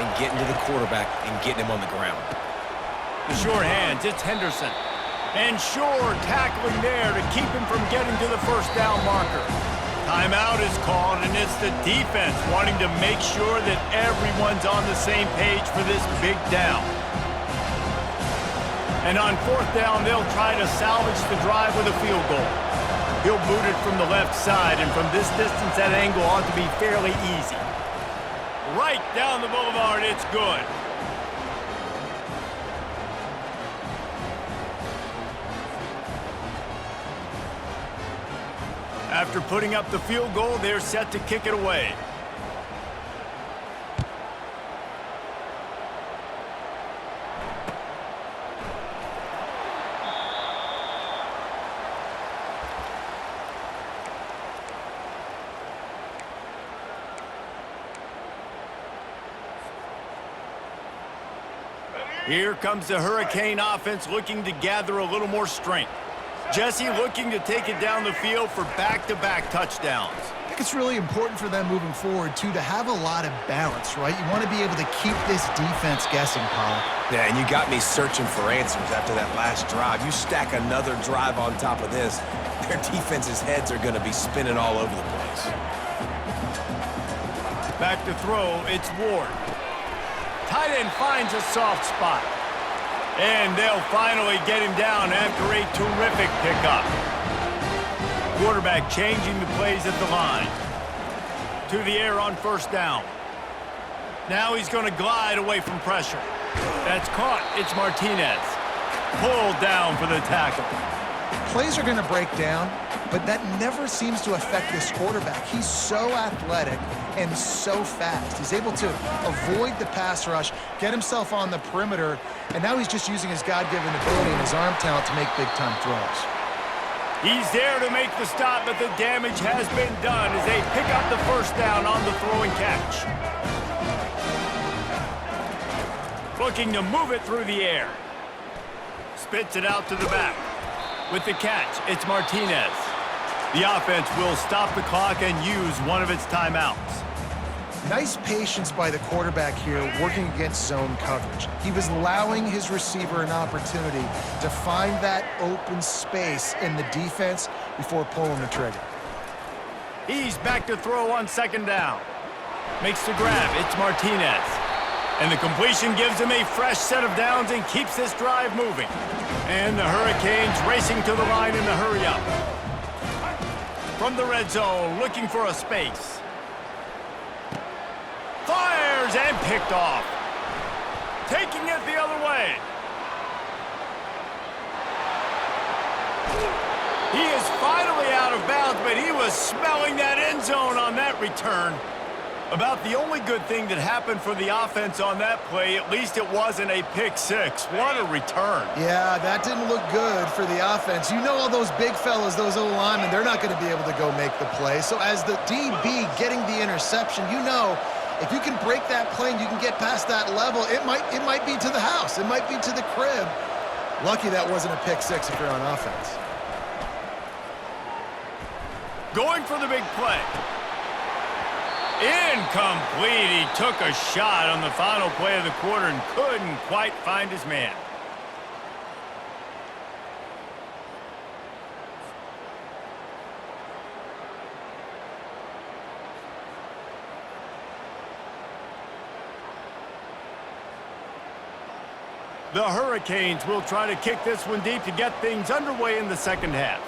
and getting to the quarterback and getting him on the ground. The sure hands, it's Henderson. And Shore tackling there to keep him from getting to the first down marker. Timeout is called, and it's the defense wanting to make sure that everyone's on the same page for this big down. And on fourth down, they'll try to salvage the drive with a field goal. He'll boot it from the left side, and from this distance, that angle ought to be fairly easy. Right down the boulevard, it's good. After putting up the field goal, they're set to kick it away. Here comes the Hurricane offense looking to gather a little more strength. Jesse looking to take it down the field for back-to-back touchdowns. I think it's really important for them moving forward, too, to have a lot of balance, right? You want to be able to keep this defense guessing, Pollock. Yeah, and you got me searching for answers after that last drive. You stack another drive on top of this, their defense's heads are going to be spinning all over the place. Back to throw, it's Ward. Tight end finds a soft spot. And they'll finally get him down after a terrific pickup. Quarterback changing the plays at the line. To the air on first down. Now he's going to glide away from pressure. That's caught. It's Martinez. Pulled down for the tackle. Plays are going to break down, but that never seems to affect this quarterback. He's so athletic and so fast. He's able to avoid the pass rush, get himself on the perimeter, and now he's just using his God-given ability and his arm talent to make big-time throws. He's there to make the stop, but the damage has been done as they pick up the first down on the throw and catch. Looking to move it through the air. Spits it out to the back. With the catch, it's Martinez. The offense will stop the clock and use one of its timeouts. Nice patience by the quarterback here working against zone coverage. He was allowing his receiver an opportunity to find that open space in the defense before pulling the trigger. He's back to throw on second down. Makes the grab. It's Martinez. And the completion gives him a fresh set of downs and keeps this drive moving. And the Hurricanes racing to the line in the hurry-up. From the red zone, looking for a space. Fires and picked off. Taking it the other way. He is finally out of bounds, but he was smelling that end zone on that return. About the only good thing that happened for the offense on that play, at least it wasn't a pick six. What a return. Yeah, that didn't look good for the offense. You know all those big fellas, those O-linemen, they're not going to be able to go make the play. So as the DB getting the interception, you know if you can break that play and you can get past that level, it might be to the house. It might be to the crib. Lucky that wasn't a pick six if you're on offense. Going for the big play. Incomplete. He took a shot on the final play of the quarter and couldn't quite find his man. The Hurricanes will try to kick this one deep to get things underway in the second half.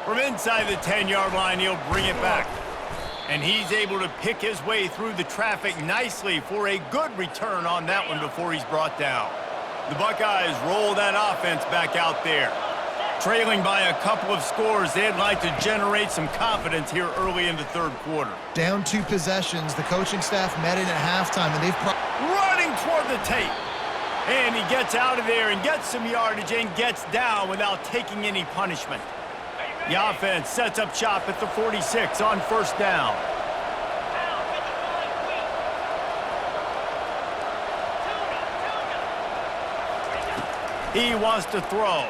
From inside the 10-yard line, he'll bring it back. And he's able to pick his way through the traffic nicely for a good return on that one before he's brought down. The Buckeyes roll that offense back out there. Trailing by a couple of scores, they'd like to generate some confidence here early in the third quarter. Down 2 possessions, the coaching staff met in at halftime, and they've... Running toward the tape. And he gets out of there and gets some yardage and gets down without taking any punishment. The offense sets up shop at the 46 on first down. He wants to throw.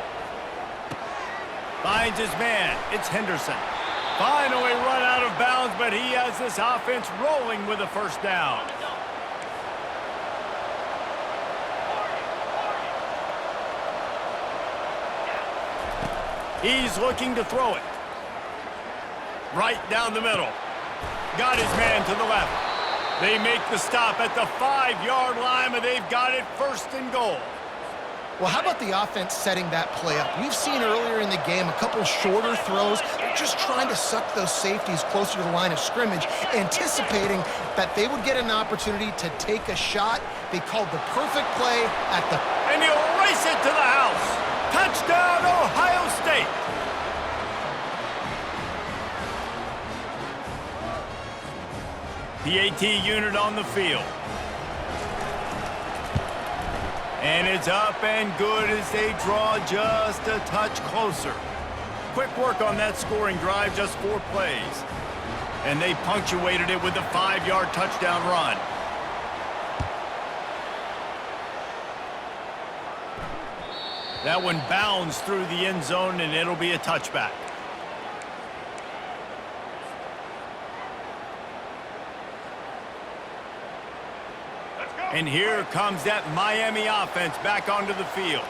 Finds his man. It's Henderson. Finally run but he has this offense rolling with a first down. He's looking to throw it. Right down the middle. Got his man to the left. They make the stop at the 5-yard line, but they've got it first and goal. Well, how about the offense setting that play up? We've seen earlier in the game a couple shorter throws. They're just trying to suck those safeties closer to the line of scrimmage, anticipating that they would get an opportunity to take a shot. They called the perfect play at the... And he'll race it to the house. Touchdown, Ohio State. PAT unit on the field. And it's up and good as they draw just a touch closer. Quick work on that scoring drive, just 4 plays. And they punctuated it with a 5-yard touchdown run. That one bounds through the end zone, and it'll be a touchback. And here comes that Miami offense back onto the field.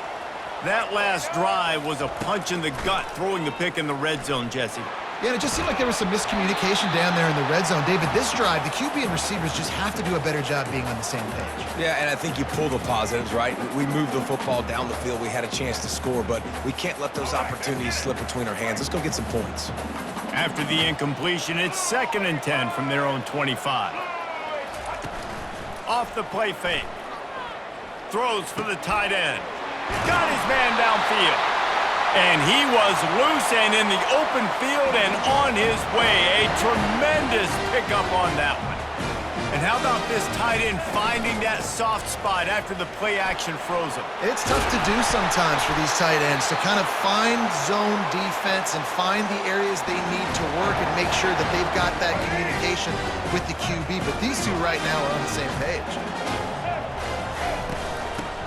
That last drive was a punch in the gut, throwing the pick in the red zone, Jesse. Yeah, and it just seemed like there was some miscommunication down there in the red zone. David, this drive, the QB and receivers just have to do a better job being on the same page. Yeah, and I think you pull the positives, right? We moved the football down the field. We had a chance to score, but we can't let those opportunities slip between our hands. Let's go get some points. After the incompletion, it's 2nd and 10 from their own 25. Off the play fake. Throws for the tight end. Got his man downfield. And he was loose and in the open field and on his way. A tremendous pickup on that one. And how about this tight end finding that soft spot after the play action froze him? It's tough to do sometimes for these tight ends to kind of find zone defense and find the areas they need to work and make sure that they've got that communication with the QB. But these two right now are on the same page.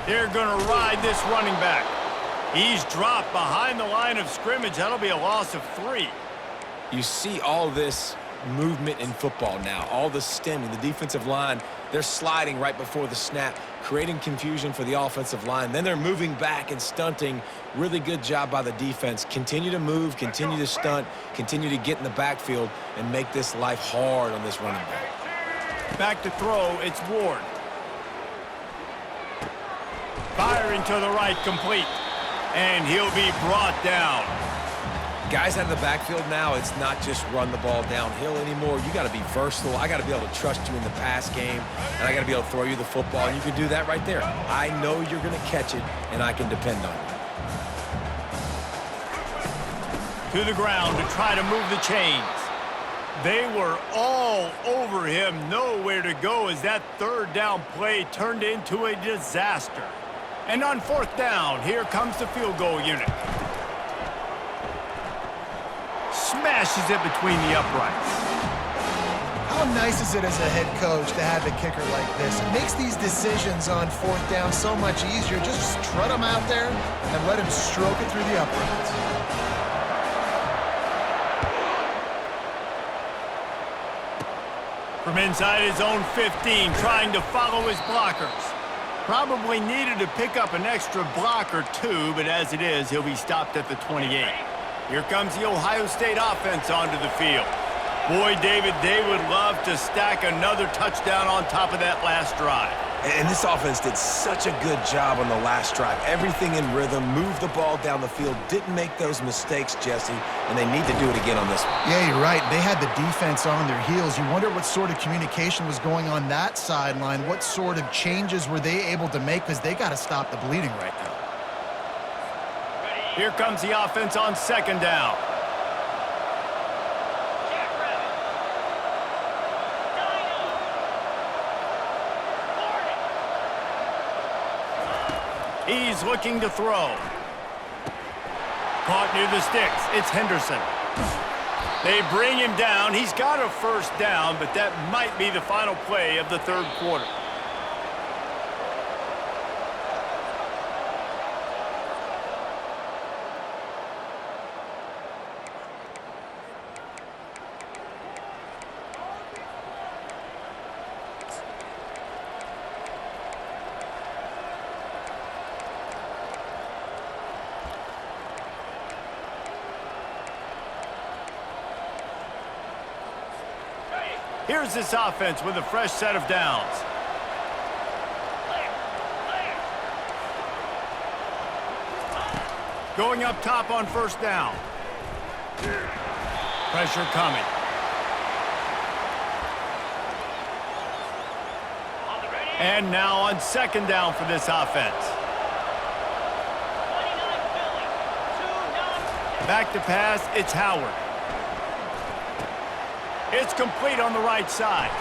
They're going to ride this running back. He's dropped behind the line of scrimmage. That'll be a loss of 3. You see all this movement in football now, all the stemming, the defensive line, they're sliding right before the snap, creating confusion for the offensive line. Then they're moving back and stunting. Really good job by the defense. Continue to move, continue to stunt, continue to get in the backfield and make this life hard on this running back. Back to throw, it's Ward. Firing to the right, complete. And he'll be brought down. Guys out of the backfield now, it's not just run the ball downhill anymore. You got to be versatile. I got to be able to trust you in the pass game, and I got to be able to throw you the football, and you can do that right there. I know you're going to catch it, and I can depend on you. To the ground to try to move the chains. They were all over him, nowhere to go as that 3rd down play turned into a disaster. And on 4th down, here comes the field goal unit. Smashes it between the uprights. How nice is it as a head coach to have a kicker like this? It makes these decisions on 4th down so much easier. Just strut him out there and let him stroke it through the uprights. From inside his own 15, trying to follow his blockers. Probably needed to pick up an extra block or 2, but as it is, he'll be stopped at the 28. Here comes the Ohio State offense onto the field. Boy, David, they would love to stack another touchdown on top of that last drive. And this offense did such a good job on the last drive. Everything in rhythm, moved the ball down the field, didn't make those mistakes, Jesse, and they need to do it again on this one. Yeah, you're right. They had the defense on their heels. You wonder what sort of communication was going on that sideline. What sort of changes were they able to make, because they got to stop the bleeding right now. Here comes the offense on 2nd down. He's looking to throw. Caught near the sticks. It's Henderson. They bring him down. He's got a 1st down, but that might be the final play of the 3rd quarter. Here's this offense with a fresh set of downs. Going up top on first down. Pressure coming. And now on second down for this offense. Back to pass, it's Howard. It's complete on the right side.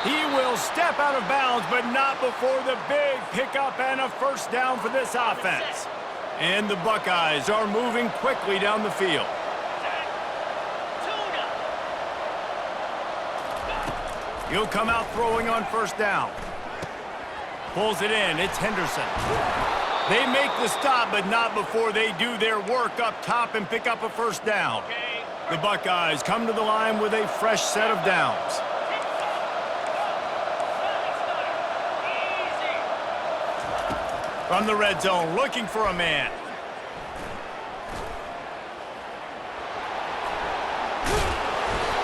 He will step out of bounds, but not before the big pickup and a first down for this offense. And the Buckeyes are moving quickly down the field. He'll come out throwing on first down. Pulls it in, it's Henderson. They make the stop, but not before they do their work up top and pick up a first down. The Buckeyes come to the line with a fresh set of downs. From the red zone, looking for a man.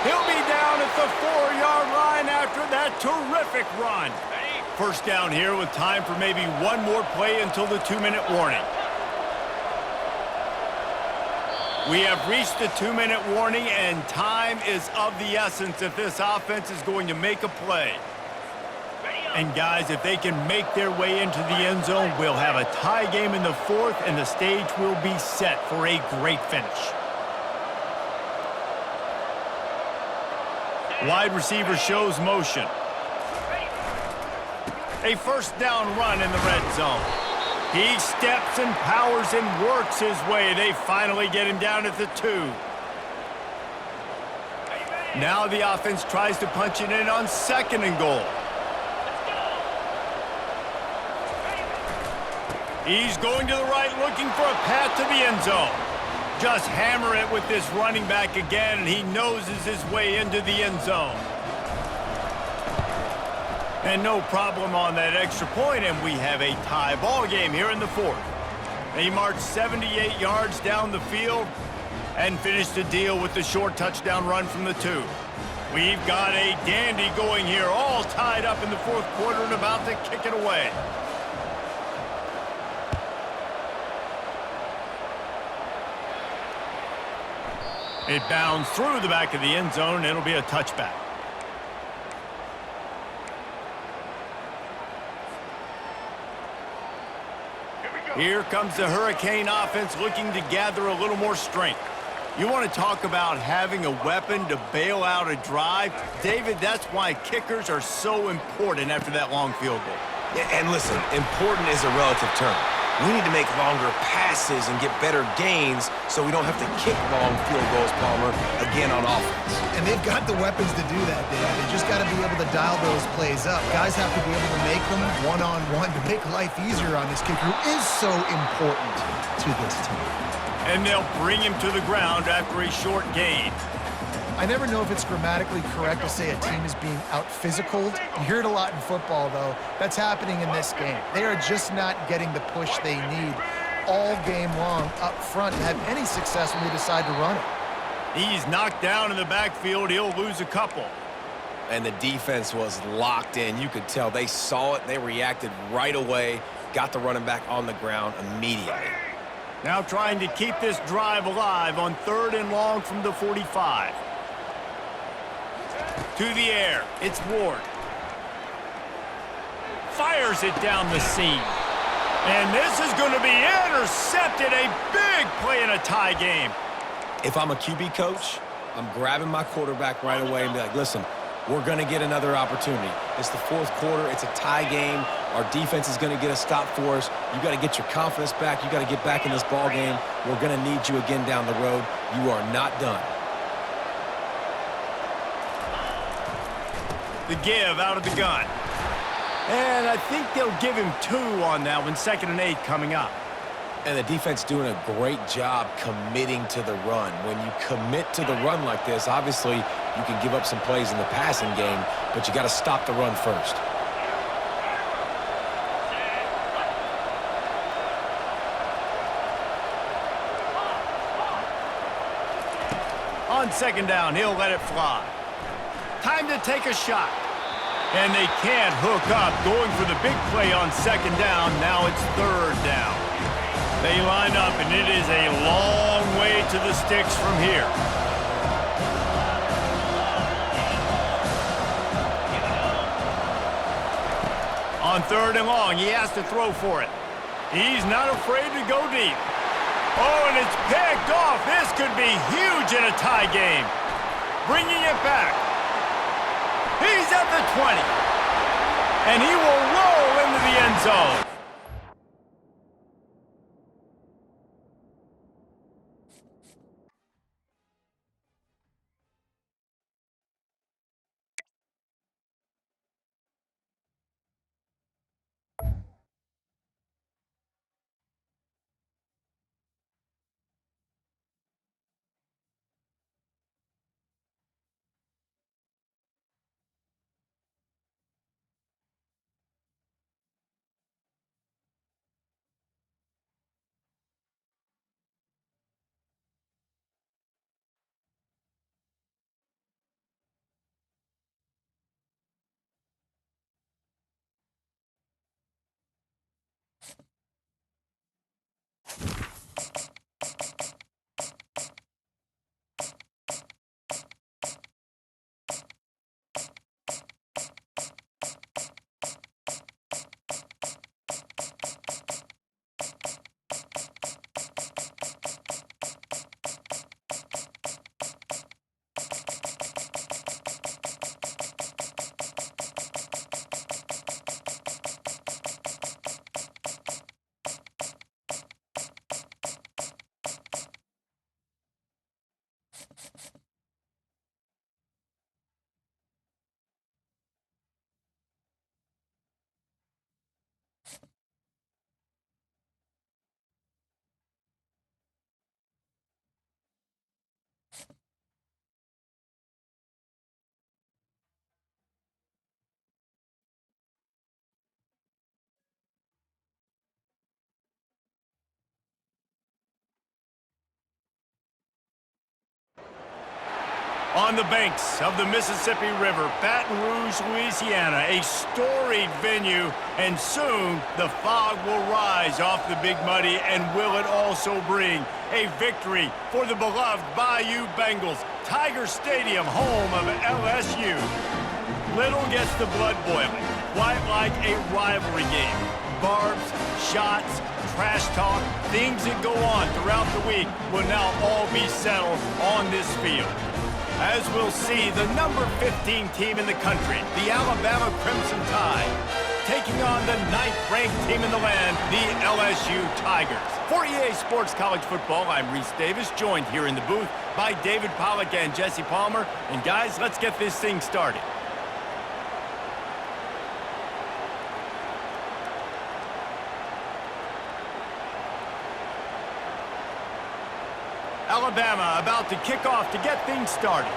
He'll be down at the 4-yard line after that terrific run. First down here with time for maybe one more play until the 2-minute warning. We have reached the 2-minute warning, and time is of the essence if this offense is going to make a play. And guys, if they can make their way into the end zone, we'll have a tie game in the fourth, and the stage will be set for a great finish. Wide receiver shows motion. A first down run in the red zone. He steps and powers and works his way. They finally get him down at the 2. Now the offense tries to punch it in on second and goal. He's going to the right, looking for a path to the end zone. Just hammer it with this running back again, and he noses his way into the end zone. And no problem on that extra point, and we have a tie ball game here in the fourth. They marched 78 yards down the field and finished the deal with the short touchdown run from the 2. We've got a dandy going here, all tied up in the fourth quarter and about to kick it away. It bounds through the back of the end zone, and it'll be a touchback. Here comes the Hurricane offense looking to gather a little more strength. You want to talk about having a weapon to bail out a drive? David, that's why kickers are so important after that long field goal. Yeah, and listen, important is a relative term. We need to make longer passes and get better gains so we don't have to kick long field goals, Palmer, again on offense. And they've got the weapons to do that, Dave. They just got to be able to dial those plays up. Guys have to be able to make them one-on-one to make life easier on this kicker who is so important to this team. And they'll bring him to the ground after a short gain. I never know if it's grammatically correct to say a team is being out-physicaled. You hear it a lot in football, though. That's happening in this game. They are just not getting the push they need all game long up front to have any success when they decide to run it. He's knocked down in the backfield. He'll lose a couple. And the defense was locked in. You could tell they saw it. They reacted right away, got the running back on the ground immediately. Now trying to keep this drive alive on 3rd and long from the 45. To the air, it's Ward. Fires it down the seam. And this is going to be intercepted. A big play in a tie game. If I'm a QB coach, I'm grabbing my quarterback right away and be like, listen, we're going to get another opportunity. It's the fourth quarter. It's a tie game. Our defense is going to get a stop for us. You got to get your confidence back. You got to get back in this ball game. We're going to need you again down the road. You are not done. The give out of the gun. And I think they'll give him 2 on that one. 2nd and 8 coming up. And the defense doing a great job committing to the run. When you commit to the run like this, obviously you can give up some plays in the passing game, but you got to stop the run first. On 2nd down, he'll let it fly. Time to take a shot. And they can't hook up, going for the big play on second down. Now it's third down. They line up, and it is a long way to the sticks from here. On third and long, he has to throw for it. He's not afraid to go deep. Oh, and it's picked off. This could be huge in a tie game. Bringing it back. He's at the 20. And he will roll into the end zone. On the banks of the Mississippi River, Baton Rouge, Louisiana, a storied venue, and soon the fog will rise off the Big Muddy, and will it also bring a victory for the beloved Bayou Bengals. Tiger Stadium, home of LSU. Little gets the blood boiling, quite like a rivalry game. Barbs, shots, trash talk, things that go on throughout the week will now all be settled on this field. As we'll see, the number 15 team in the country, the Alabama Crimson Tide, taking on the 9th-ranked team in the land, the LSU Tigers. For EA Sports College Football, I'm Reese Davis, joined here in the booth by David Pollack and Jesse Palmer. And guys, let's get this thing started. Alabama about to kick off to get things started.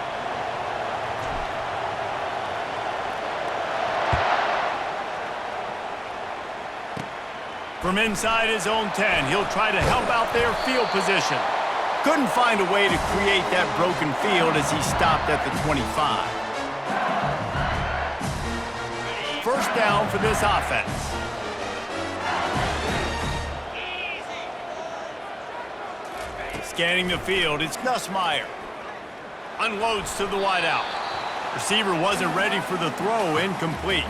From inside his own 10, he'll try to help out their field position. Couldn't find a way to create that broken field as he stopped at the 25. First down for this offense. Scanning the field, it's Nussmeier. Unloads to the wideout. Receiver wasn't ready for the throw, incomplete.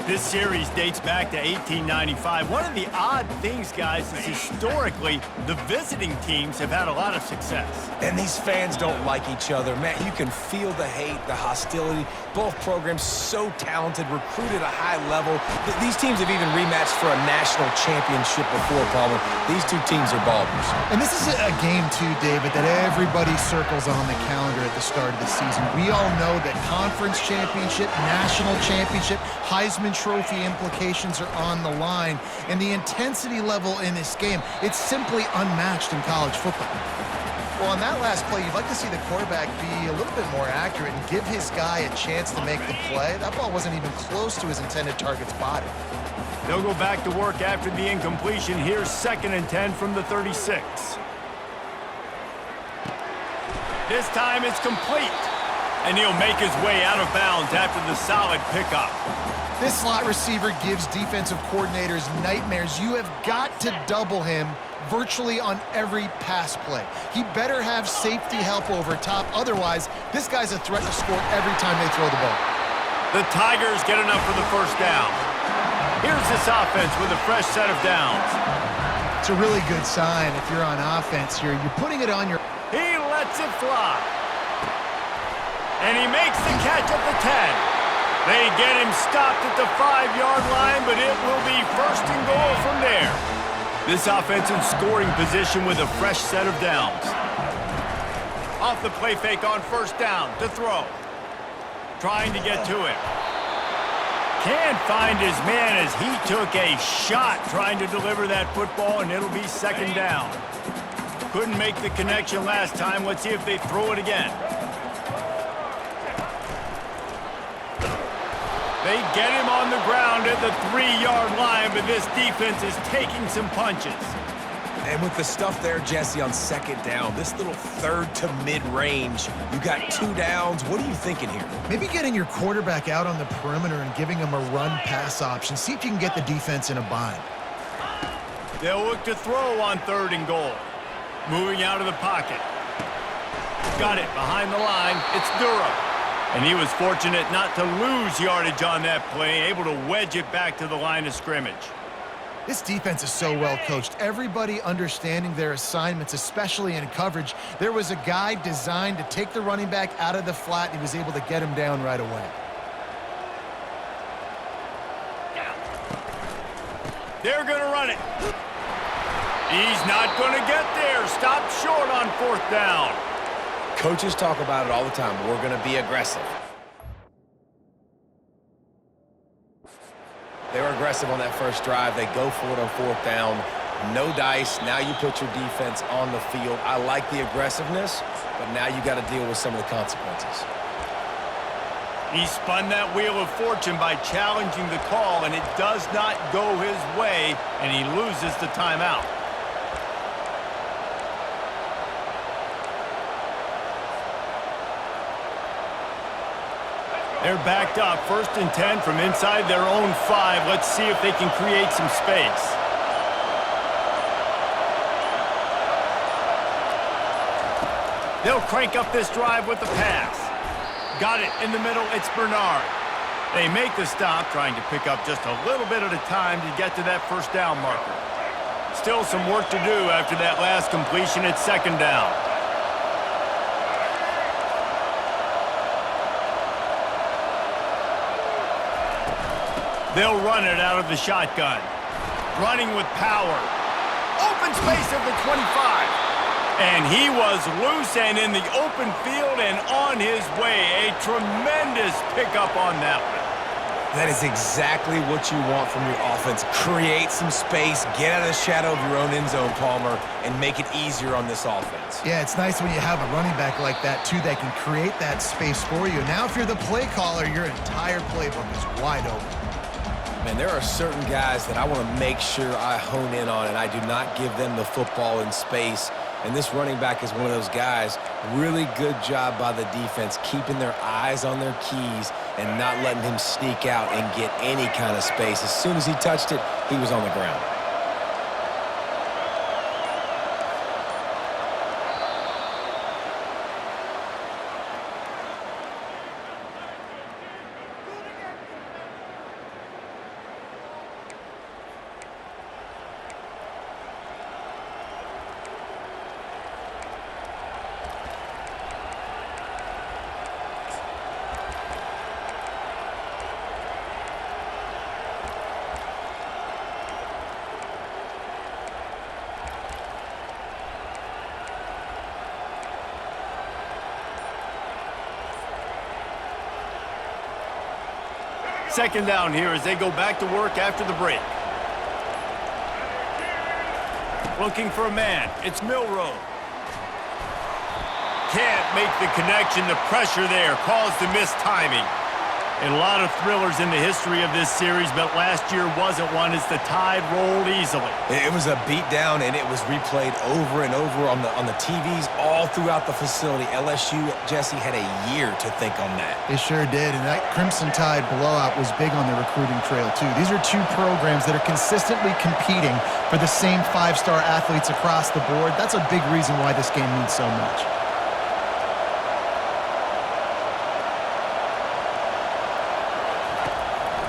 This series dates back to 1895. One of the odd things, guys, is historically, the visiting teams have had a lot of success. And these fans don't like each other. Man, you can feel the hate, the hostility. Both programs so talented, recruited at a high level. These teams have even rematched for a national championship before, Palmer. These two teams are ballers. And this is a game, too, David, that everybody circles on the calendar at the start of the season. We all know that conference championship, national championship, Heisman Trophy implications are on the line. And the intensity level in this game, it's simply unmatched in college football. Well, on that last play, you'd like to see the quarterback be a little bit more accurate and give his guy a chance to make the play. That ball wasn't even close to his intended target's body. They'll go back to work after the incompletion. Here's 2nd and 10 from the 36. This time it's complete. And he'll make his way out of bounds after the solid pickup. This slot receiver gives defensive coordinators nightmares. You have got to double him virtually on every pass play. He better have safety help over top. Otherwise, this guy's a threat to score every time they throw the ball. The Tigers get enough for the first down. Here's this offense with a fresh set of downs. It's a really good sign if you're on offense here. You're putting it on your... He lets it fly. And he makes the catch at the 10. They get him stopped at the 5-yard line, but it will be first and goal from there. This offense in scoring position with a fresh set of downs. Off the play fake on first down to throw. Trying to get to him. Can't find his man as he took a shot trying to deliver that football, and it'll be second down. Couldn't make the connection last time. Let's see if they throw it again. They get him on the ground at the 3-yard line, but this defense is taking some punches. And with the stuff there, Jesse, on second down, this little third to mid-range, you got 2 downs. What are you thinking here? Maybe getting your quarterback out on the perimeter and giving him a run-pass option. See if you can get the defense in a bind. They'll look to throw on 3rd and goal. Moving out of the pocket. Got it behind the line. It's Durham. And he was fortunate not to lose yardage on that play, able to wedge it back to the line of scrimmage. This defense is so well coached. Everybody understanding their assignments, especially in coverage. There was a guy designed to take the running back out of the flat, and he was able to get him down right away. They're going to run it. He's not going to get there. Stopped short on 4th down. Coaches talk about it all the time. We're going to be aggressive. They were aggressive on that first drive. They go for it on 4th down. No dice. Now you put your defense on the field. I like the aggressiveness, but now you got to deal with some of the consequences. He spun that wheel of fortune by challenging the call, and it does not go his way, and he loses the timeout. They're backed up, 1st and 10 from inside their own 5. Let's see if they can create some space. They'll crank up this drive with the pass. Got it in the middle, it's Bernard. They make the stop, trying to pick up just a little bit at a time to get to that first down marker. Still some work to do after that last completion at 2nd down. They'll run it out of the shotgun. Running with power. Open space at the 25. And he was loose and in the open field and on his way. A tremendous pickup on that one. That is exactly what you want from your offense. Create some space, get out of the shadow of your own end zone, Palmer, and make it easier on this offense. Yeah, it's nice when you have a running back like that, too, that can create that space for you. Now, if you're the play caller, your entire playbook is wide open. Man, there are certain guys that I want to make sure I hone in on, and I do not give them the football in space. And this running back is one of those guys. Really good job by the defense, keeping their eyes on their keys and not letting him sneak out and get any kind of space. As soon as he touched it, he was on the ground. Second down here as they go back to work after the break. Looking for a man. It's Milroe. Can't make the connection. The pressure there caused the missed timing. A lot of thrillers in the history of this series, but last year wasn't one as the Tide rolled easily. It was a beatdown, and it was replayed over and over on the TVs all throughout the facility. LSU, Jesse, had a year to think on that. They sure did, and that Crimson Tide blowout was big on the recruiting trail, too. These are two programs that are consistently competing for the same five-star athletes across the board. That's a big reason why this game means so much.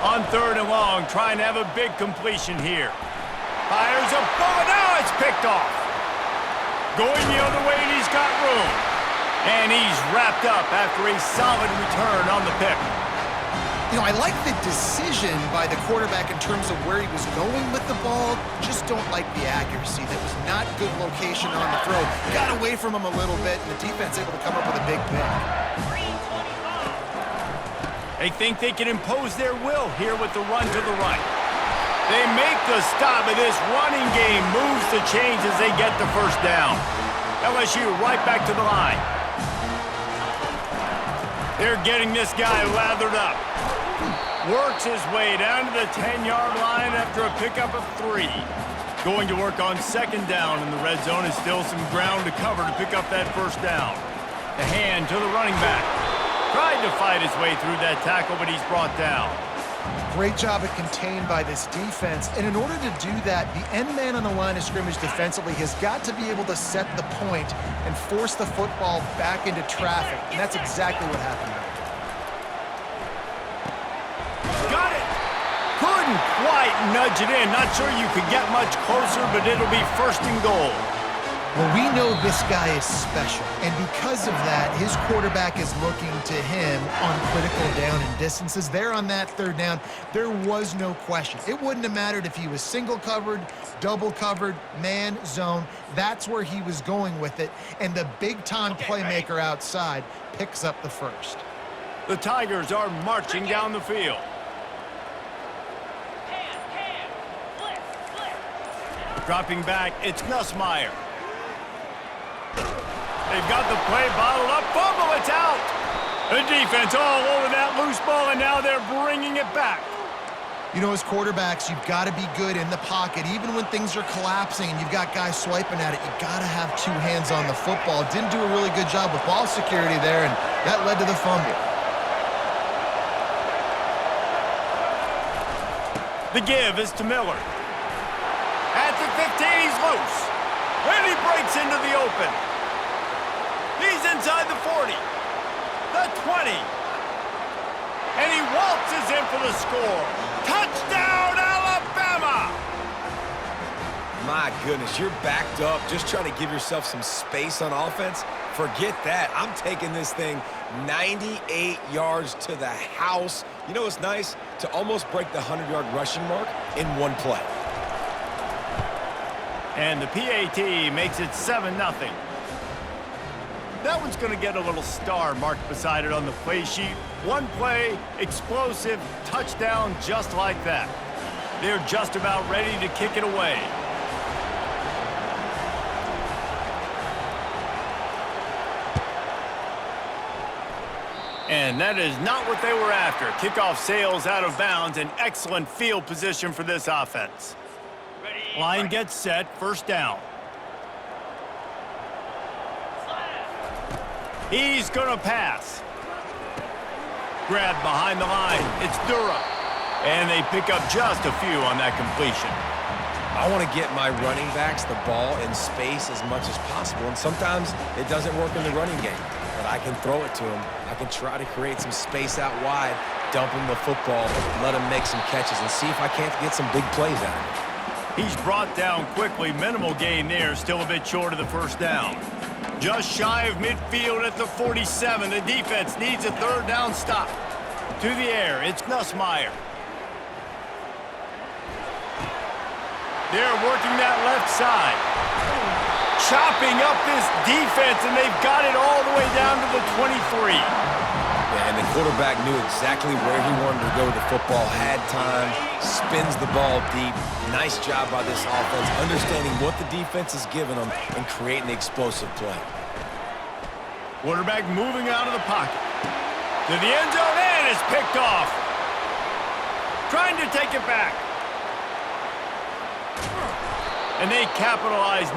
On 3rd and long, trying to have a big completion here. Fires a bullet. Now it's picked off. Going the other way, and he's got room. And he's wrapped up after a solid return on the pick. You know, I like the decision by the quarterback in terms of where he was going with the ball. Just don't like the accuracy. That was not good location on the throw. Got away from him a little bit, and the defense able to come up with a big pick. They think they can impose their will here with the run to the right. They make the stop, and this running game moves the chains as they get the first down. LSU right back to the line. They're getting this guy lathered up. Works his way down to the 10-yard line after a pickup of 3. Going to work on 2nd down, and the red zone is still some ground to cover to pick up that first down. The hand to the running back. Tried to fight his way through that tackle, but he's brought down. Great job at contained by this defense. And in order to do that, the end man on the line of scrimmage defensively has got to be able to set the point and force the football back into traffic. And that's exactly what happened there. Got it! Couldn't quite nudge it in. Not sure you could get much closer, but it'll be 1st and goal. Well, we know this guy is special, and because of that, his quarterback is looking to him on critical down and distances. There on that 3rd down, there was no question. It wouldn't have mattered if he was single covered, double covered, man, zone. That's where he was going with it, and the big-time playmaker outside picks up the first. The Tigers are marching down the field. Dropping back, it's Nussmeier. They've got the play bottled up. Fumble, it's out. The defense all over that loose ball, and now they're bringing it back. You know, as quarterbacks, you've got to be good in the pocket. Even when things are collapsing and you've got guys swiping at it, you've got to have 2 hands on the football. Didn't do a really good job with ball security there, and that led to the fumble. The give is to Miller. At the 15, he's loose. And he breaks into the open. He's inside the 40, the 20, and he waltzes in for the score. Touchdown, Alabama! My goodness, you're backed up, just trying to give yourself some space on offense. Forget that. I'm taking this thing 98 yards to the house. You know what's nice? To almost break the 100-yard rushing mark in one play. And the PAT makes it 7-0. That one's going to get a little star marked beside it on the play sheet. One play, explosive, touchdown just like that. They're just about ready to kick it away. And that is not what they were after. Kickoff sails out of bounds, and excellent field position for this offense. Line gets set, 1st down. He's going to pass. Grabbed behind the line. It's Durham. And they pick up just a few on that completion. I want to get my running backs the ball in space as much as possible, and sometimes it doesn't work in the running game. But I can throw it to him. I can try to create some space out wide, dump him the football, let him make some catches, and see if I can't get some big plays out of him. He's brought down quickly. Minimal gain there. Still a bit short of the 1st down. Just shy of midfield at the 47. The defense needs a 3rd down stop. To the air, it's Nussmeier. They're working that left side. Chopping up this defense, and they've got it all the way down to the 23. Yeah, and the quarterback knew exactly where he wanted to go with the football, had time, spins the ball deep. Nice job by this offense, understanding what the defense is giving them and creating the explosive play. Quarterback moving out of the pocket. To the end zone, and it's picked off. Trying to take it back. And they capitalize.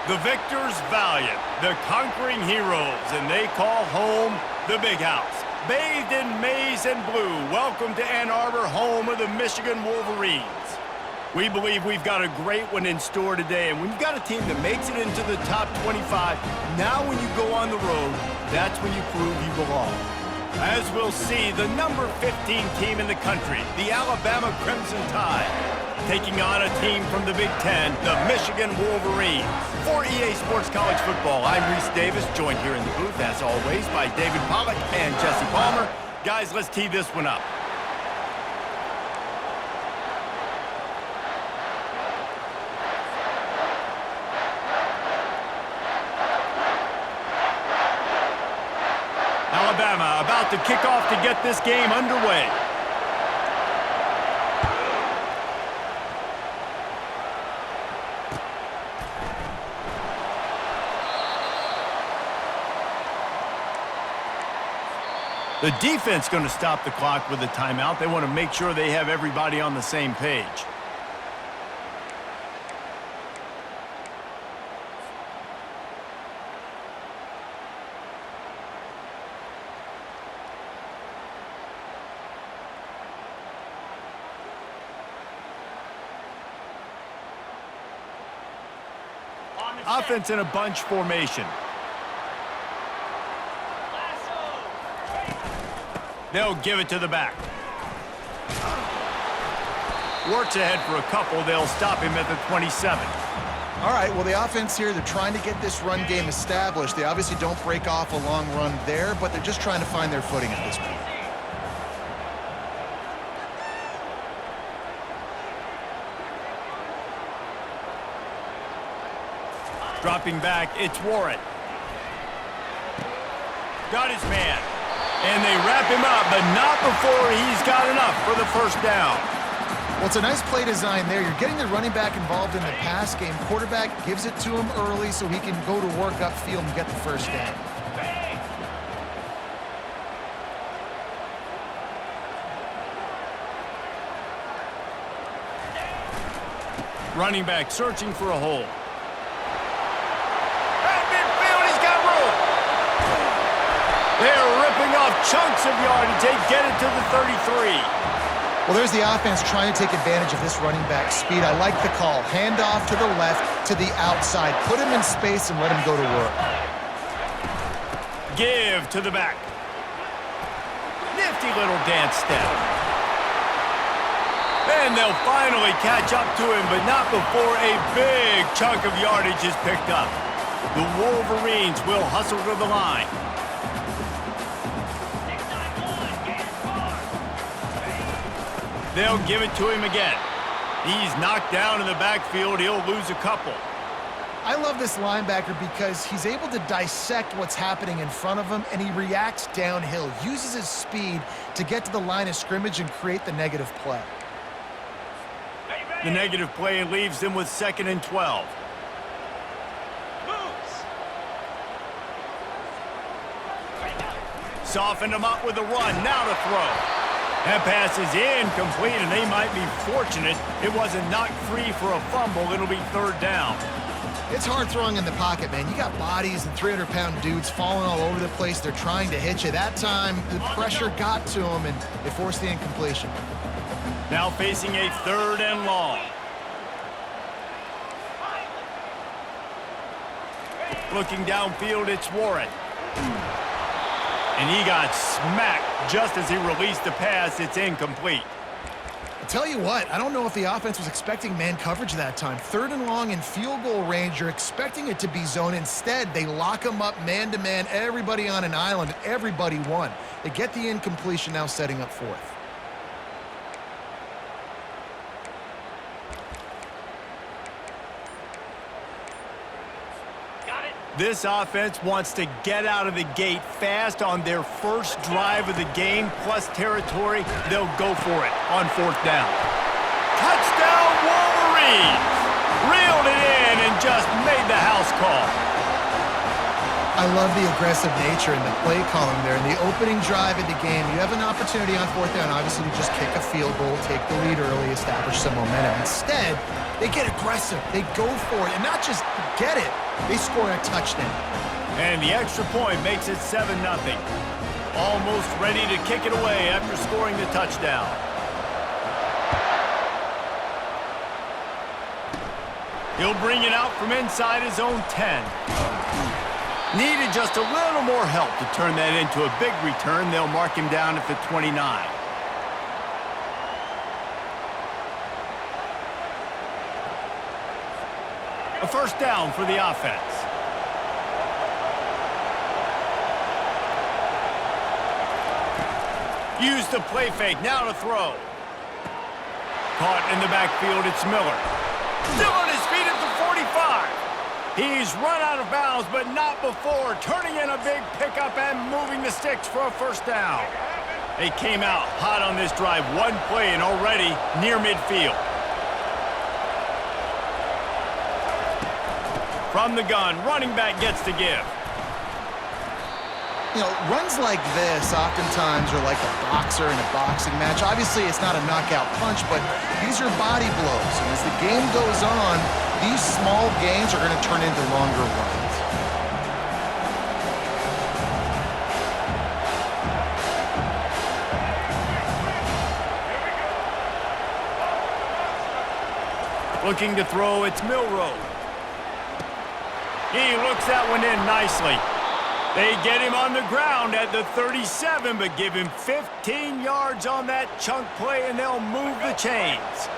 The victors valiant, the conquering heroes, and they call home the Big House. Bathed in maize and blue, welcome to Ann Arbor, home of the Michigan Wolverines. We believe we've got a great one in store today, and when you've got a team that makes it into the top 25, now when you go on the road, that's when you prove you belong. As we'll see, the number 15 team in the country, the Alabama Crimson Tide, taking on a team from the Big Ten, the Michigan Wolverines. For EA Sports College Football, I'm Reese Davis, joined here in the booth, as always, by David Pollack and Jesse Palmer. Guys, let's tee this one up. Alabama about to kick off to get this game underway. The defense going to stop the clock with a timeout. They want to make sure they have everybody on the same page. Offense in a bunch formation. They'll give it to the back. Works ahead for a couple. They'll stop him at the 27. All right, well, the offense here, they're trying to get this run game established. They obviously don't break off a long run there, but they're just trying to find their footing at this point. Dropping back, it's Warren. Got his man. And they wrap him up, but not before he's got enough for the first down. Well, it's a nice play design there. You're getting the running back involved in the pass game. Quarterback gives it to him early so he can go to work upfield and get the first down. Running back searching for a hole. At midfield, he's got room. They're ripping off chunks of yardage. They get it to the 33. Well, there's the offense trying to take advantage of this running back speed. I like the call. Hand off to the left, to the outside. Put him in space and let him go to work. Give to the back. Nifty little dance step. And they'll finally catch up to him, but not before a big chunk of yardage is picked up. The Wolverines will hustle to the line. They'll give it to him again. He's knocked down in the backfield. He'll lose a couple. I love this linebacker because he's able to dissect what's happening in front of him, and he reacts downhill, uses his speed to get to the line of scrimmage and create the negative play. The negative play leaves them with 2nd and 12. Soften him up with a run. Now to throw. That pass is incomplete, and they might be fortunate it wasn't knocked free for a fumble. It'll be 3rd down. It's hard throwing in the pocket, man. You got bodies and 300-pound dudes falling all over the place. They're trying to hit you. That time, the pressure got to them, and they forced the incompletion. Now facing a 3rd and long. Looking downfield, it's Warren. And he got smacked just as he released the pass. It's incomplete. I'll tell you what, I don't know if the offense was expecting man coverage that time. 3rd and long in field goal range, you're expecting it to be zone. Instead, they lock them up man-to-man, everybody on an island, everybody won. They get the incompletion, now setting up 4th. This offense wants to get out of the gate fast on their first drive of the game, plus territory. They'll go for it on 4th down. Touchdown, Wolverines! Reeled it in and just made the house call. I love the aggressive nature and the play calling there. In the opening drive of the game, you have an opportunity on 4th down, obviously, to just kick a field goal, take the lead early, establish some momentum. Instead, they get aggressive. They go for it, and not just get it, they score a touchdown. And the extra point makes it 7-0. Almost ready to kick it away after scoring the touchdown. He'll bring it out from inside his own 10. Needed just a little more help to turn that into a big return. They'll mark him down at the 29. A 1st down for the offense. Use the play fake, now to throw. Caught in the backfield, it's Miller. Still on his feet at the 45. He's run out of bounds, but not before. Turning in a big pickup and moving the sticks for a 1st down. They came out hot on this drive. One play and already near midfield. From the gun, running back gets to give. You know, runs like this oftentimes are like a boxer in a boxing match. Obviously, it's not a knockout punch, but these are body blows. And as the game goes on, these small gains are going to turn into longer runs. Looking to throw, it's Milroe. He looks that one in nicely. They get him on the ground at the 37, but give him 15 yards on that chunk play, and they'll move the chains.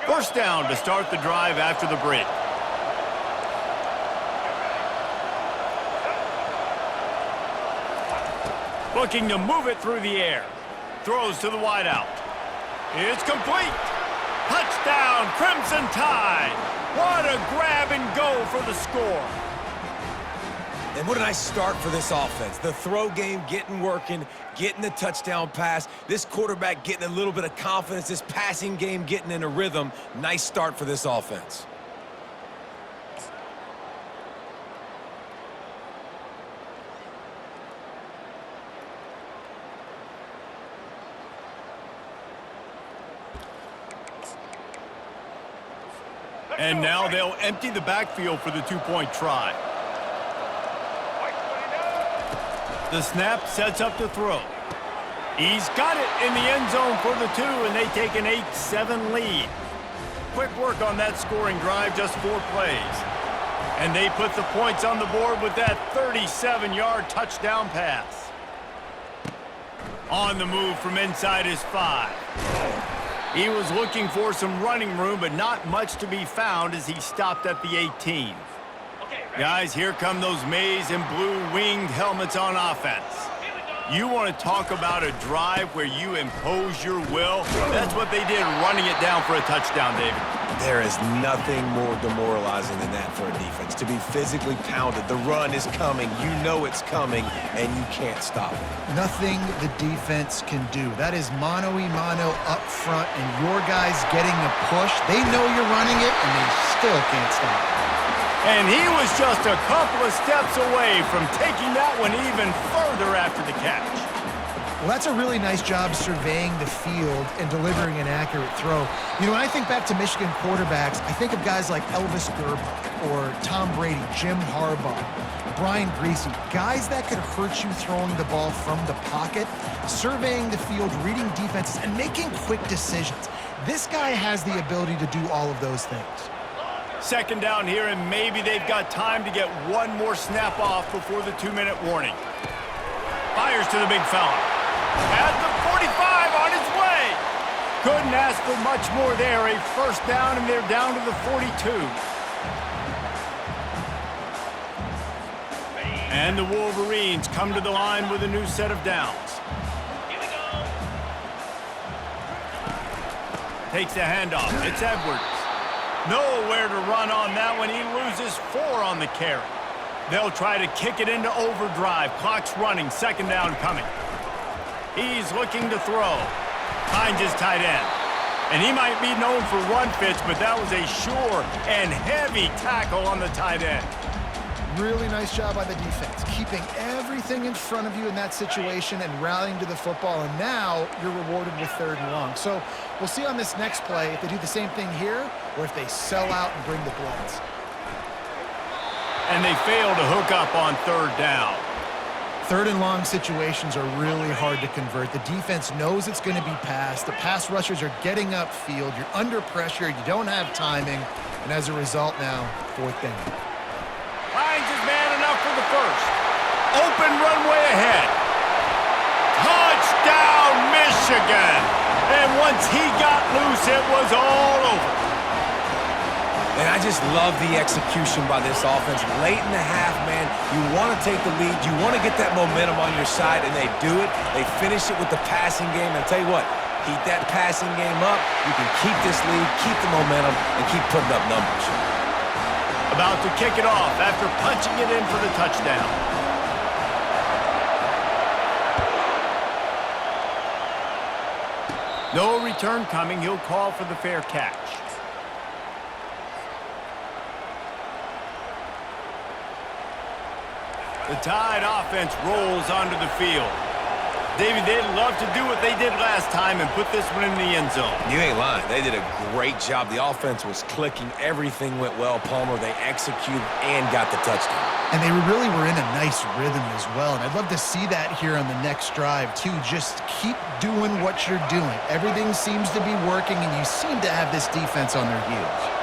First down to start the drive after the break. Looking to move it through the air. Throws to the wideout. It's complete. Touchdown, Crimson Tide. What a grab and go for the score. And what a nice start for this offense. The throw game getting working, getting the touchdown pass. This quarterback getting a little bit of confidence. This passing game getting in a rhythm. Nice start for this offense. And now they'll empty the backfield for the two-point try. The snap sets up to throw. He's got it in the end zone for the 2, and they take an 8-7 lead. quick work on that scoring drive, just 4 plays. And they put the points on the board with that 37-yard touchdown pass. On the move from inside his 5. He was looking for some running room, but not much to be found as he stopped at the 18. Guys, here come those maize and blue winged helmets on offense. You want to talk about a drive where you impose your will? That's what they did, running it down for a touchdown, David. There is nothing more demoralizing than that for a defense. To be physically pounded, the run is coming, you know it's coming, and you can't stop it. Nothing the defense can do. That is mano-a-mano up front, and your guys getting a push. They know you're running it, and they still can't stop it. And he was just a couple of steps away from taking that one even further after the catch. Well, that's a really nice job surveying the field and delivering an accurate throw. You know, when I think back to Michigan quarterbacks, I think of guys like Elvis Grbac or Tom Brady, Jim Harbaugh, Brian Griese, guys that could hurt you throwing the ball from the pocket, surveying the field, reading defenses, and making quick decisions. This guy has the ability to do all of those things. Second down here, and maybe they've got time to get one more snap off before the 2-minute warning. Fires to the big fella. At the 45, on his way. Couldn't ask for much more there. A first down, and they're down to the 42. And the Wolverines come to the line with a new set of downs. Here we go. Takes the handoff. It's Edwards. Nowhere to run on that one. He loses 4 on the carry. They'll try to kick it into overdrive. Clock's running. Second down coming. He's looking to throw. Finds his tight end. And he might be known for run fits, but that was a sure and heavy tackle on the tight end. Really nice job by the defense, keeping everything in front of you in that situation and rallying to the football, and now you're rewarded with 3rd and long. So we'll see on this next play if they do the same thing here or if they sell out and bring the blitz. And they fail to hook up on 3rd down. 3rd and long situations are really hard to convert. The defense knows it's going to be passed. The pass rushers are getting upfield. You're under pressure. You don't have timing. And as a result now, 4th down. Finds his man enough for the first. Open runway ahead. Touchdown, Michigan! And once he got loose, it was all over. And I just love the execution by this offense. Late in the half, man, you want to take the lead. You want to get that momentum on your side, and they do it. They finish it with the passing game. And I'll tell you what, keep that passing game up. You can keep this lead, keep the momentum, and keep putting up numbers. About to kick it off after punching it in for the touchdown. No return coming. He'll call for the fair catch. The Tide offense rolls onto the field. David, they'd love to do what they did last time and put this one in the end zone. You ain't lying. They did a great job. The offense was clicking. Everything went well, Palmer. They executed and got the touchdown. And they really were in a nice rhythm as well. And I'd love to see that here on the next drive, too. Just keep doing what you're doing. Everything seems to be working, and you seem to have this defense on their heels.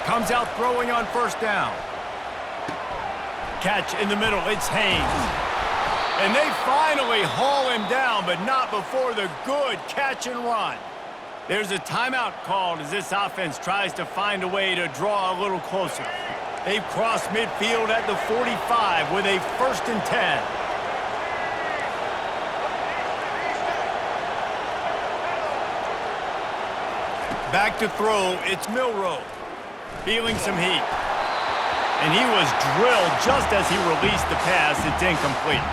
Comes out throwing on first down. Catch in the middle. It's Haynes. And they finally haul him down, but not before the good catch and run. There's a timeout called as this offense tries to find a way to draw a little closer. They've crossed midfield at the 45 with a 1st and 10. Back to throw. It's Milroe. Feeling some heat. And he was drilled just as he released the pass. It's incomplete.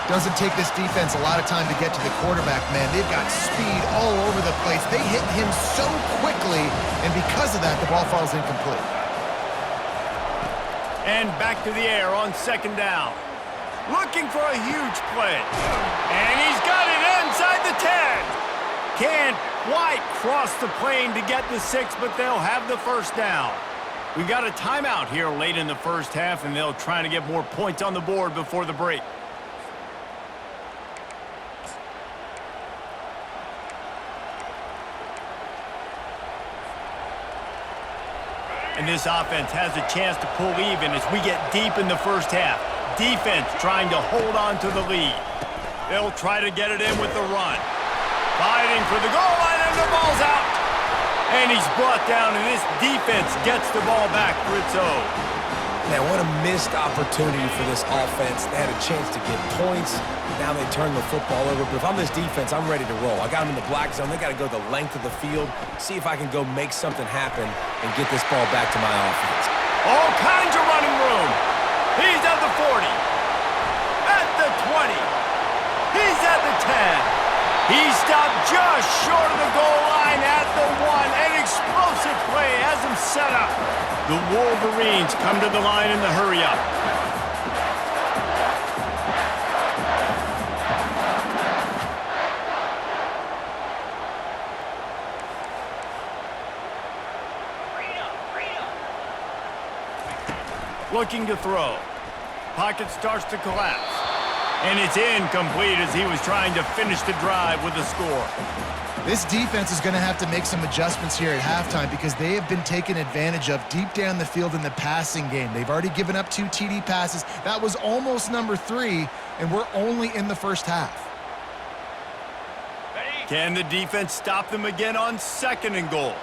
Doesn't take this defense a lot of time to get to the quarterback, man. They've got speed all over the place. They hit him so quickly, and because of that, the ball falls incomplete. And back to the air on 2nd down. Looking for a huge play. And he's got it inside the 10. Can't quite cross the plane to get the 6, but they'll have the first down. We got a timeout here late in the first half, and they'll try to get more points on the board before the break. And this offense has a chance to pull even as we get deep in the first half. Defense trying to hold on to the lead. They'll try to get it in with the run. Fighting for the goal line, and the ball's out. And he's brought down, and this defense gets the ball back for its own. Man, what a missed opportunity for this offense. They had a chance to get points. Now they turn the football over. But if I'm this defense, I'm ready to roll. I got them in the black zone. They got to go the length of the field, see if I can go make something happen and get this ball back to my offense. All kinds of running room. He's at the 40, at the 20, he's at the 10. He stopped just short of the goal line at the 1. An explosive play has him set up. The Wolverines come to the line in the hurry-up. Looking to throw. Pocket starts to collapse. And it's incomplete as he was trying to finish the drive with a score. This defense is going to have to make some adjustments here at halftime because they have been taken advantage of deep down the field in the passing game. They've already given up 2 TD passes. That was almost number 3, and we're only in the first half. Can the defense stop them again on 2nd and goal?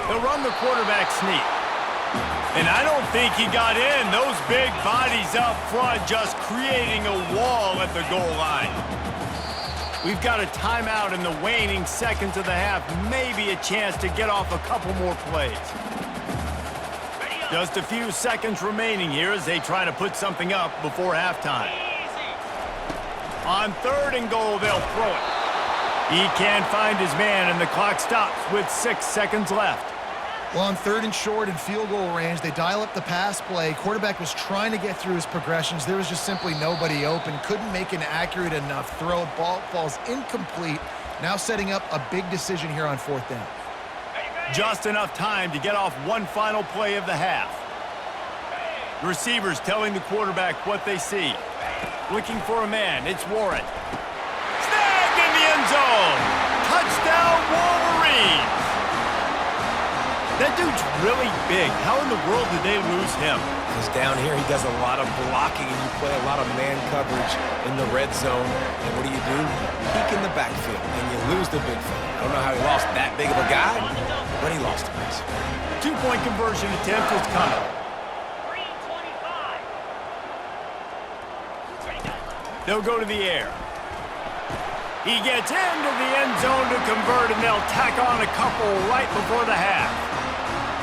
They'll run the quarterback sneak. And I don't think he got in. Those big bodies up front just creating a wall at the goal line. We've got a timeout in the waning seconds of the half. Maybe a chance to get off a couple more plays. Just a few seconds remaining here as they try to put something up before halftime. On 3rd and goal, they'll throw it. He can't find his man, and the clock stops with 6 seconds left. Well, on 3rd and short and field goal range, they dial up the pass play. Quarterback was trying to get through his progressions. There was just simply nobody open. Couldn't make an accurate enough throw. Ball falls incomplete. Now setting up a big decision here on 4th down. Just enough time to get off one final play of the half. The receivers telling the quarterback what they see. Looking for a man. It's Warren. Snagged in the end zone. Touchdown, Wolverines. That dude's really big. How in the world did they lose him? Because down here he does a lot of blocking, and you play a lot of man coverage in the red zone. And what do? Peek in the backfield, and you lose the big fella. I don't know how he lost that big of a guy, but he lost him. 2-point conversion attempt is coming. They'll go to the air. He gets into the end zone to convert, and they'll tack on a couple right before the half.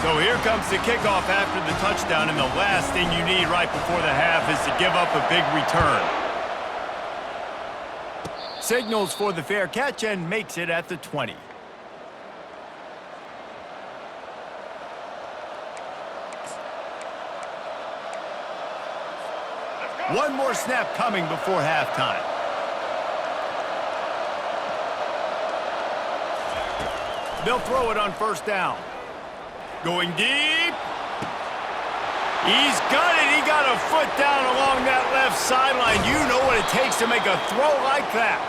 So here comes the kickoff after the touchdown, and the last thing you need right before the half is to give up a big return. Signals for the fair catch and makes it at the 20. One more snap coming before halftime. They'll throw it on 1st down. Going deep. He's got it. He got a foot down along that left sideline. You know what it takes to make a throw like that.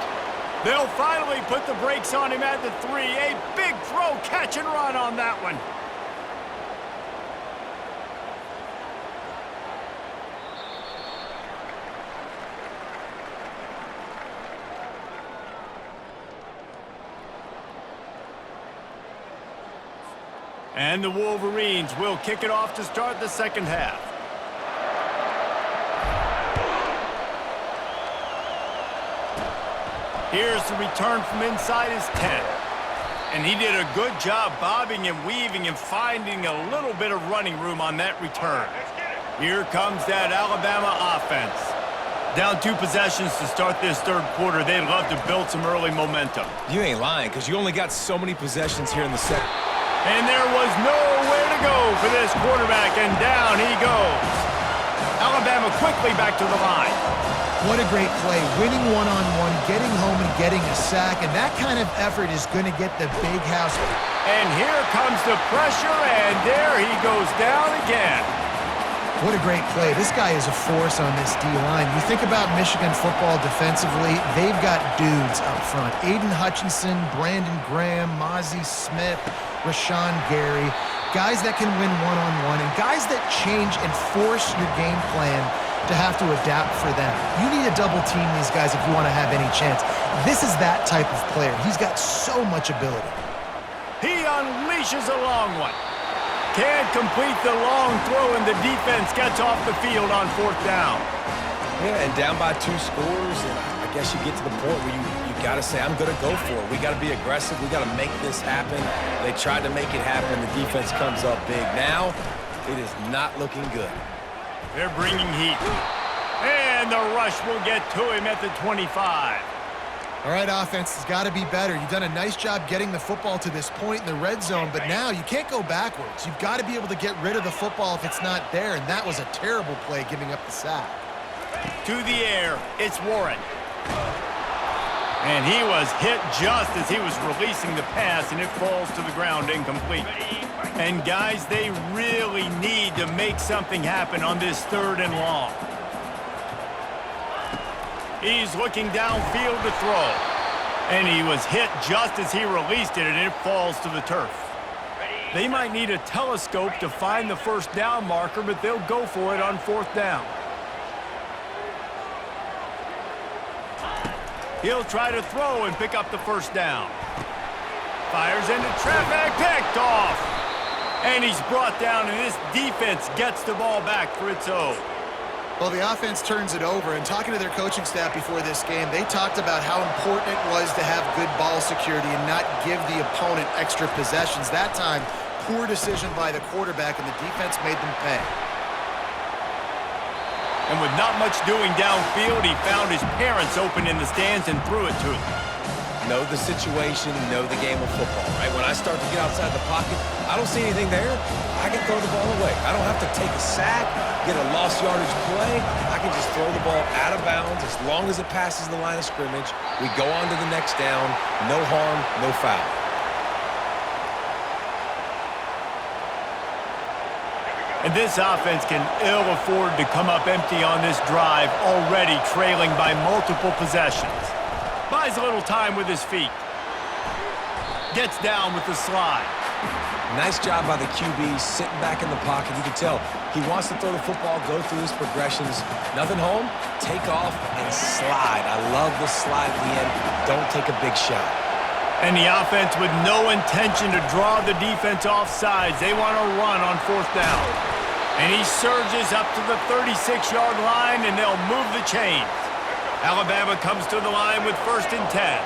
They'll finally put the brakes on him at the 3. A big throw, catch and run on that one. And the Wolverines will kick it off to start the 2nd half. Here's the return from inside his 10. And he did a good job bobbing and weaving and finding a little bit of running room on that return. Here comes that Alabama offense. Down 2 possessions to start this 3rd quarter. They'd love to build some early momentum. You ain't lying, because you only got so many possessions here in the 2nd. And there was nowhere to go for this quarterback, and down he goes. Alabama quickly back to the line. What a great play. Winning one-on-one, getting home and getting a sack, and that kind of effort is going to get the big house. And here comes the pressure, and there he goes down again. What a great play. This guy is a force on this D-line. You think about Michigan football defensively, they've got dudes up front. Aiden Hutchinson, Brandon Graham, Mozzie Smith, Rashawn Gary. Guys that can win one-on-one and guys that change and force your game plan to have to adapt for them. You need to double team these guys if you want to have any chance. This is that type of player. He's got so much ability. He unleashes a long one. Can't complete the long throw, and the defense gets off the field on 4th down. Yeah, and down by 2 scores, and I guess you get to the point where you got to say, I'm going to go for it. We got to be aggressive. We got to make this happen. They tried to make it happen. The defense comes up big. Now, it is not looking good. They're bringing heat. And the rush will get to him at the 25. All right, offense has got to be better. You've done a nice job getting the football to this point in the red zone, but now you can't go backwards. You've got to be able to get rid of the football if it's not there, and that was a terrible play giving up the sack. To the air, it's Warren. And he was hit just as he was releasing the pass, and it falls to the ground incomplete. And guys, they really need to make something happen on this 3rd and long. He's looking downfield to throw. And he was hit just as he released it, and it falls to the turf. They might need a telescope to find the 1st down marker, but they'll go for it on 4th down. He'll try to throw and pick up the 1st down. Fires into traffic, picked off. And he's brought down, and this defense gets the ball back for its own. Well, the offense turns it over, and talking to their coaching staff before this game, they talked about how important it was to have good ball security and not give the opponent extra possessions. That time, poor decision by the quarterback, and the defense made them pay. And with not much doing downfield, he found his parents open in the stands and threw it to them. Know the situation, know the game of football, right? When I start to get outside the pocket, I don't see anything there, I can throw the ball away. I don't have to take a sack, get a lost yardage play. I can just throw the ball out of bounds as long as it passes the line of scrimmage. We go on to the next down, no harm, no foul. And this offense can ill afford to come up empty on this drive, already trailing by multiple possessions. Buys a little time with his feet. Gets down with the slide. Nice job by the QB sitting back in the pocket. You can tell he wants to throw the football, go through his progressions. Nothing home, take off and slide. I love the slide at the end. Don't take a big shot. And the offense with no intention to draw the defense off sides. They want to run on 4th down. And he surges up to the 36-yard line, and they'll move the chains. Alabama comes to the line with 1st and 10.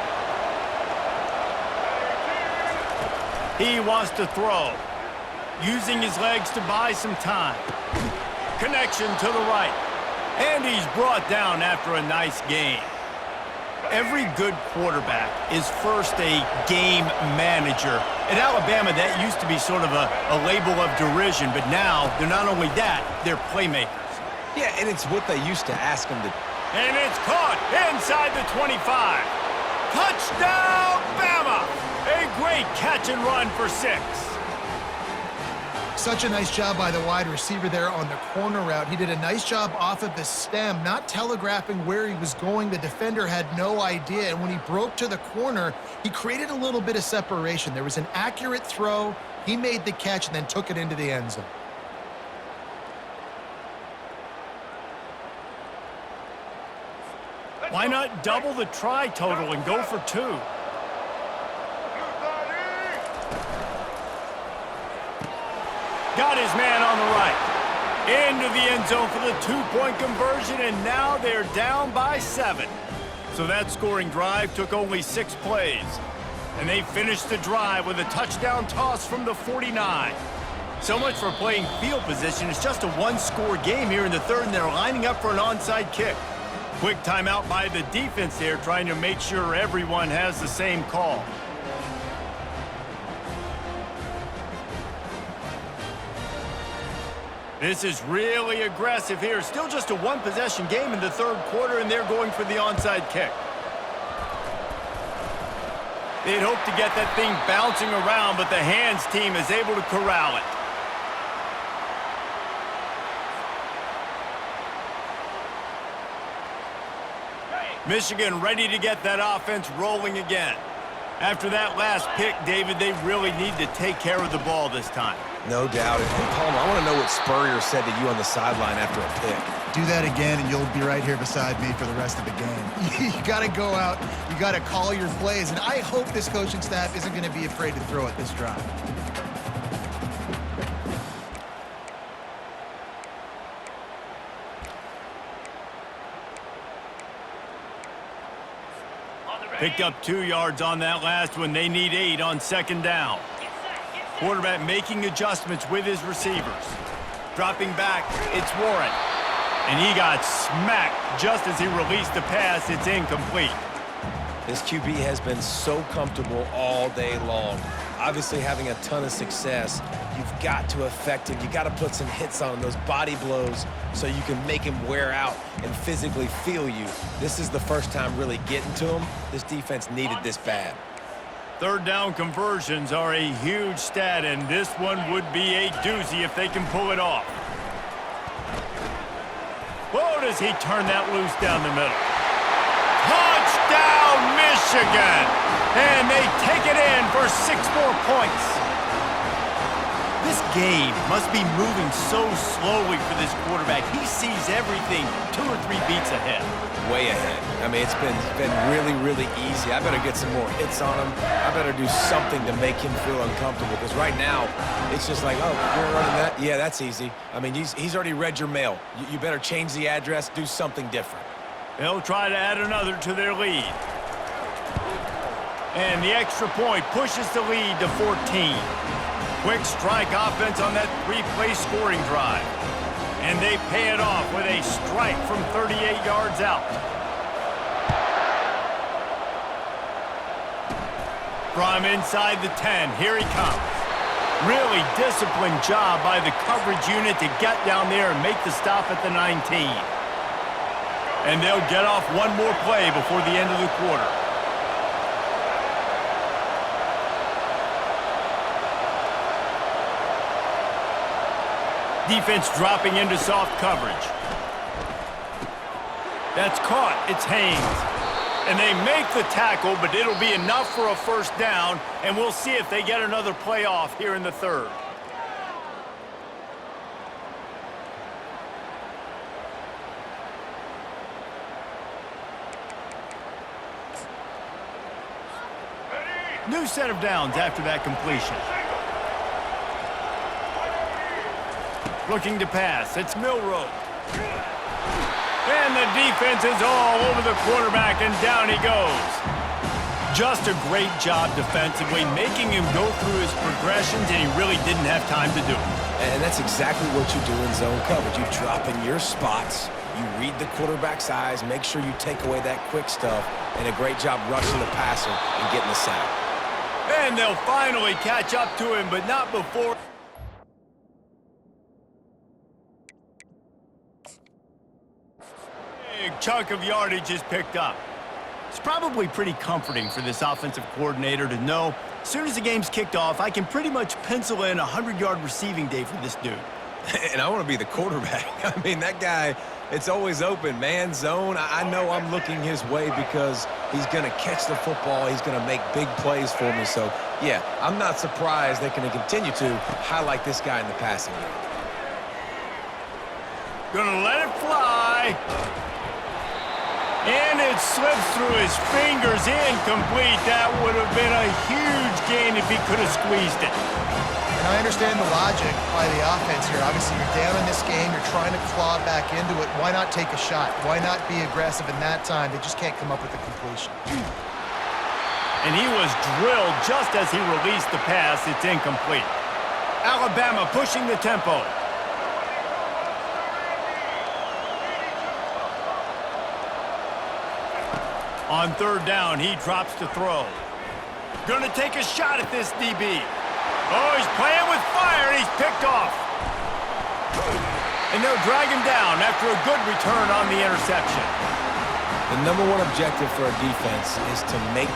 He wants to throw, using his legs to buy some time. Connection to the right. And he's brought down after a nice gain. Every good quarterback is first a game manager. At Alabama, that used to be sort of a label of derision, but now they're not only that, they're playmakers. Yeah, and it's what they used to ask him to. And it's caught inside the 25. Touchdown, Bama! A great catch and run for 6. Such a nice job by the wide receiver there on the corner route. He did a nice job off of the stem, not telegraphing where he was going. The defender had no idea, and when he broke to the corner, he created a little bit of separation. There was an accurate throw. He made the catch and then took it into the end zone. Why not double the try total and go for 2? Got his man on the right. Into the end zone for the 2-point conversion, and now they're down by 7. So that scoring drive took only 6 plays. And they finished the drive with a touchdown toss from the 49. So much for playing field position. It's just a one-score game here in the third, and they're lining up for an onside kick. Quick timeout by the defense there, trying to make sure everyone has the same call. This is really aggressive here. Still just a one-possession game in the third quarter, and they're going for the onside kick. They'd hope to get that thing bouncing around, but the hands team is able to corral it. Michigan ready to get that offense rolling again. After that last pick, David, they really need to take care of the ball this time. No doubt. And Palmer, I want to know what Spurrier said to you on the sideline after a pick. Do that again, and you'll be right here beside me for the rest of the game. You got to go out. You got to call your plays, and I hope this coaching staff isn't going to be afraid to throw it this drive. Picked up 2 yards on that last one. They need 8 on second down. Quarterback making adjustments with his receivers. Dropping back, it's Warren. And he got smacked just as he released the pass. It's incomplete. This QB has been so comfortable all day long. Obviously having a ton of success. You've got to affect him. You got to put some hits on him, those body blows, so you can make him wear out and physically feel you. This is the first time really getting to him. This defense needed this bad. Third down conversions are a huge stat, and this one would be a doozy if they can pull it off. Whoa, does he turn that loose down the middle? Touchdown, Michigan! And they take it in for 6 more points. This game must be moving so slowly for this quarterback. He sees everything 2 or 3 beats ahead. Way ahead. I mean, it's been really, really easy. I better get some more hits on him. I better do something to make him feel uncomfortable, because right now, it's just like, oh, you're running that? Yeah, that's easy. I mean, he's already read your mail. You better change the address, do something different. They'll try to add another to their lead. And the extra point pushes the lead to 14. Quick strike offense on that 3-play scoring drive. And they pay it off with a strike from 38 yards out. From inside the 10, here he comes. Really disciplined job by the coverage unit to get down there and make the stop at the 19. And they'll get off one more play before the end of the quarter. Defense dropping into soft coverage. That's caught. It's Haynes. And they make the tackle, but it'll be enough for a first down, and we'll see if they get another play off here in the third. New set of downs after that completion. Looking to pass. It's Milroe. And the defense is all over the quarterback, and down he goes. Just a great job defensively, making him go through his progressions, and he really didn't have time to do it. And that's exactly what you do in zone coverage. You drop in your spots, you read the quarterback's eyes, make sure you take away that quick stuff, and a great job rushing the passer and getting the sack. And they'll finally catch up to him, but not before. Big chunk of yardage is picked up. It's probably pretty comforting for this offensive coordinator to know as soon as the game's kicked off, I can pretty much pencil in a 100-yard receiving day for this dude. And I want to be the quarterback. I mean, that guy, it's always open, man, zone. I know I'm looking his way because he's going to catch the football. He's going to make big plays for me. So, yeah, I'm not surprised they're going to continue to highlight this guy in the passing game. Gonna let it fly. And it slips through his fingers, incomplete. That would have been a huge gain if he could have squeezed it. And I understand the logic by the offense here. Obviously, you're down in this game. You're trying to claw back into it. Why not take a shot? Why not be aggressive in that time? They just can't come up with a completion. And he was drilled just as he released the pass. It's incomplete. Alabama pushing the tempo. On third down, he drops to throw. Gonna take a shot at this DB. Oh, he's playing with fire, and he's picked off. And they'll drag him down after a good return on the interception. The number one objective for a defense is to make